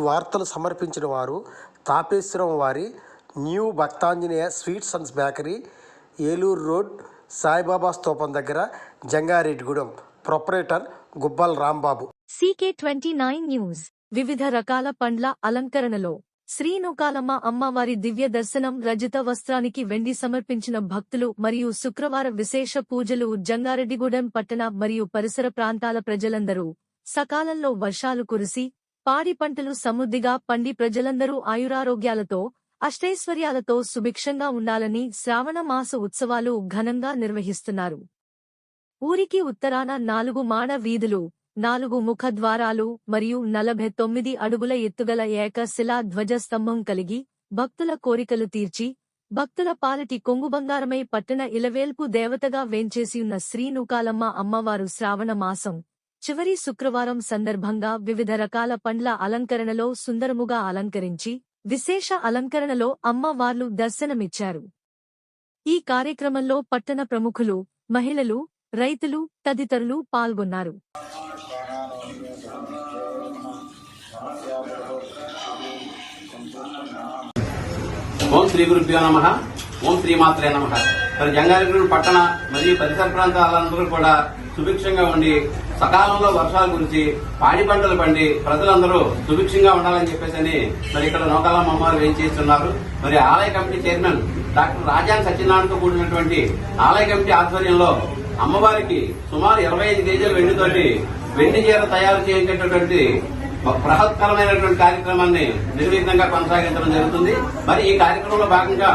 వార్తలు సమర్పించిన వారు తాపేశ్వరం వారి new Bhaktanjaneya sweets and bakery, Eluru road, Saibaba స్తూపం దగ్గర, Jangareddygudem. Proprietor Gubbal Rambabu. CK29 news. వివిధ రకాల పండ్ల అలంకరణలో శ్రీ నూకాలమ్మ అమ్మవారి దివ్య దర్శనం. రజత వస్త్రానికి వెండి సమర్పించిన భక్తులు మరియు శుక్రవార విశేష పూజలు. జంగారెడ్డిగూడెం పట్టణ మరియు పరిసర ప్రాంతాల ప్రజలందరూ సకాలంలో వర్షాలు కురిసి పాడి పంటలు సమృద్ధిగా పండి ప్రజలందరూ ఆయురారోగ్యాలతో అష్టైశ్వర్యాలతో సుభిక్షంగా ఉండాలని శ్రావణ మాస ఉత్సవాలు ఘనంగా నిర్వహిస్తున్నారు. ఊరికి ఉత్తరాన 4 మాడ వీధులు, 4 ముఖద్వారాలు మరియు 49 అడుగుల ఎత్తుగల ఏకశిలా ధ్వజస్తంభం కలిగి భక్తుల కోరికలు తీర్చి భక్తుల పాలిటి కొంగుబంగారమై పట్టణ ఇలవేల్పు దేవతగా వేంచేసియున్న శ్రీ నూకాలమ్మ అమ్మవారు శ్రావణ మాసం చివరి శుక్రవారం సందర్భంగా వివిధ రకాల పండ్ల అలంకరణలో సుందరముగా అలంకరించి విశేష అలంకరణలో అమ్మవార్లు దర్శనమిచ్చారు. ఈ కార్యక్రమంలో పట్టణ ప్రముఖులు, మహిళలు, రైతులు తదితరులు పాల్గొన్నారు. ఓం శ్రీ గురుభ్యో నమః. ఓం శ్రీమాత్రే నమః. మరి జంగారెడ్డిగూడెం పట్టణ మరియు పరిసర ప్రాంతాలందరూ కూడా సుభిక్షంగా ఉండి సకాలంలో వర్షాలు కురిసి పాడి పంటలు పండి ప్రజలందరూ సుభిక్షంగా ఉండాలని చెప్పేసి మరి ఇక్కడ నూకాలమ్మ అమ్మవారు వేయించేస్తున్నారు. మరి ఆలయ కమిటీ చైర్మన్ డాక్టర్ రాజాన్ సత్యనారాయణతో కూడినటువంటి ఆలయ కమిటీ ఆధ్వర్యంలో అమ్మవారికి సుమారు 25 కేజీల వెండితోటి వెండి చీర తయారు చేయించేటటువంటి బృహత్కరమైనటువంటి కార్యక్రమాన్ని నిర్విఘ్నంగా కొనసాగించడం జరుగుతుంది. మరి ఈ కార్యక్రమంలో భాగంగా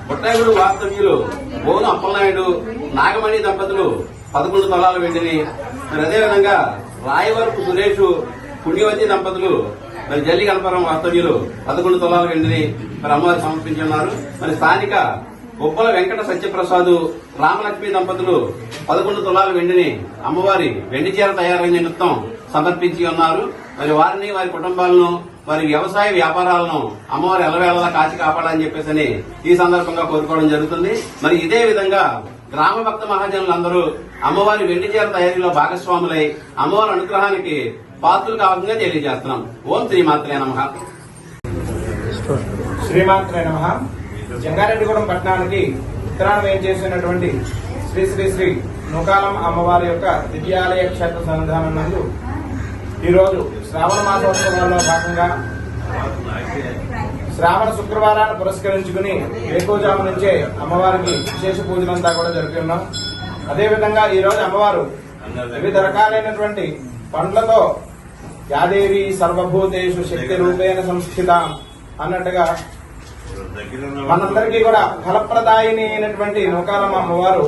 పుట్టగూడు వాస్తవ్యులు బోను అప్పలనాయుడు, నాగమణి దంపతులు 11 తులాల వెండిని, మరి అదేవిధంగా రాయవరపు సురేష్, పుణ్యవతి దంపతులు మరి జల్లి గణపురం వాస్తవ్యులు 11 తులాల వెండిని మరి అమ్మవారు సమర్పించున్నారు. మరి స్థానిక ఉప్పల వెంకట సత్యప్రసాద్, రామలక్ష్మి దంపతులు 11 తులాల వెండిని అమ్మవారి వెండి చీర తయారైన నిమిత్తం సమర్పించి ఉన్నారు. మరి వారిని, వారి కుటుంబాలను, వారి వ్యవసాయ వ్యాపారాలను అమ్మవారి ఎల్లవేళలా కాచి కాపాడాలని చెప్పేసి ఈ సందర్భంగా కోరుకోవడం జరుగుతుంది. మరి ఇదే విధంగా గ్రామ భక్త మహాజనులందరూ అమ్మవారి వెండి చీర తయారీలో భాగస్వాములై అమ్మవారి అనుగ్రహానికి పాత్రలు కావాలని తెలియజేస్తున్నాం. ఓం శ్రీమాత్రే నమః. శ్రీమాత్రే నమః. జంగారెడ్డిగూడెం పట్టణానికి ఉత్తరాన వేయించేసినటువంటి శ్రీ శ్రీ శ్రీ నూకాలమ్మ అమ్మవారి యొక్క దివ్యాలయ క్షేత్ర సన్నిధానం నందు ఈరోజు శ్రావణ మాసోత్సవాల్లో భాగంగా శ్రావణ శుక్రవారాన్ని పురస్కరించుకుని వేకువజాము నుంచే అమ్మవారికి విశేష పూజలంతా కూడా జరుపుతున్నాం. అదేవిధంగా ఈ రోజు అమ్మవారు వివిధ రకాలైనటువంటి పండ్లతో యాదేవి సర్వభూతేషు శక్తి రూపేణ సంస్థిత అన్నట్టుగా మనందరికీ కూడా ఫలప్రదాయిని అయినటువంటి నూకాలమ్మ అమ్మవారు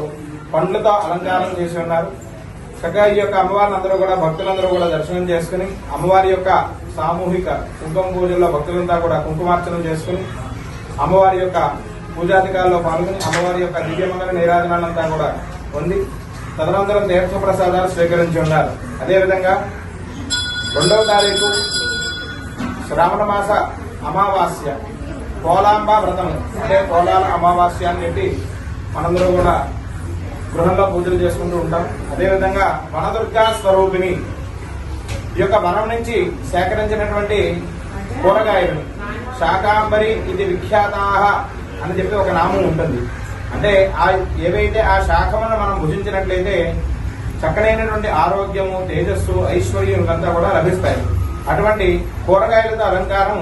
పండ్లతో అలంకారం చేసి ఉన్నారు. చక్కగా ఈ యొక్క అమ్మవారిని అందరూ కూడా భక్తులందరూ కూడా దర్శనం చేసుకుని అమ్మవారి యొక్క సామూహిక కుంకుమ పూజల్లో భక్తులంతా కూడా కుంకుమార్చనం చేసుకుని అమ్మవారి యొక్క పూజాధికారుల్లో పాల్గొని అమ్మవారి యొక్క దివ్యమంగళ నీరాజనాలంతా కూడా పొంది తదనంతరం తీర్థప్రసాదాలు స్వీకరించి ఉన్నారు. అదేవిధంగా 2వ తారీఖు శ్రావణ మాస అమావాస్య పోలాంబ వ్రతం అంటే పోలాల అమావాస్య అని చెప్పి మనందరూ కూడా గృహంలో పూజలు చేసుకుంటూ ఉంటాం. అదేవిధంగా వనదుర్గా స్వరూపిణి ఈ యొక్క వనం నుంచి సేకరించినటువంటి కూరగాయలు శాకాంబరి ఇది విఖ్యాతాహ అని చెప్పి ఒక నామం ఉంటుంది. అంటే ఏవైతే ఆ శాఖలను మనం భుజించినట్లయితే చక్కనైనటువంటి ఆరోగ్యము, తేజస్సు, ఐశ్వర్యం ఇవంతా కూడా లభిస్తాయి. అటువంటి కూరగాయలతో అలంకారం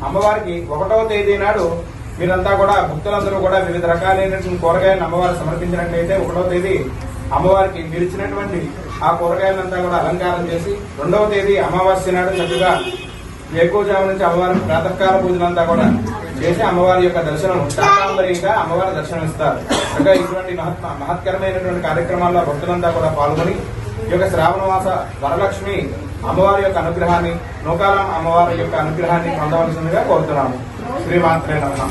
అమ్మవారికి 1వ తేదీ నాడు మీరంతా కూడా భక్తులందరూ కూడా వివిధ రకాలైనటువంటి కూరగాయలను అమ్మవారు సమర్పించినట్లయితే 1వ తేదీ అమ్మవారికి మీరు ఇచ్చినటువంటి ఆ కూరగాయలంతా కూడా అలంకారం చేసి 2వ తేదీ అమావాస్య నాడు చక్కగా వేకువజాము నుంచి అమ్మవారికి ప్రాతకాల పూజలంతా కూడా చేసి అమ్మవారి యొక్క దర్శనం శాకాంబరిగా అమ్మవారి దర్శనం ఇస్తారు. ఇంకా ఇటువంటి మహత్కరమైనటువంటి కార్యక్రమాల్లో భక్తులంతా కూడా పాల్గొని ఈ యొక్క శ్రావణ మాస వరలక్ష్మి అమ్మవారి యొక్క అనుగ్రహాన్ని, నూకాలమ్మ అమ్మవారి యొక్క అనుగ్రహాన్ని పొందవలసిందిగా కోరుతున్నాము. శ్రీమాత్రే నమః.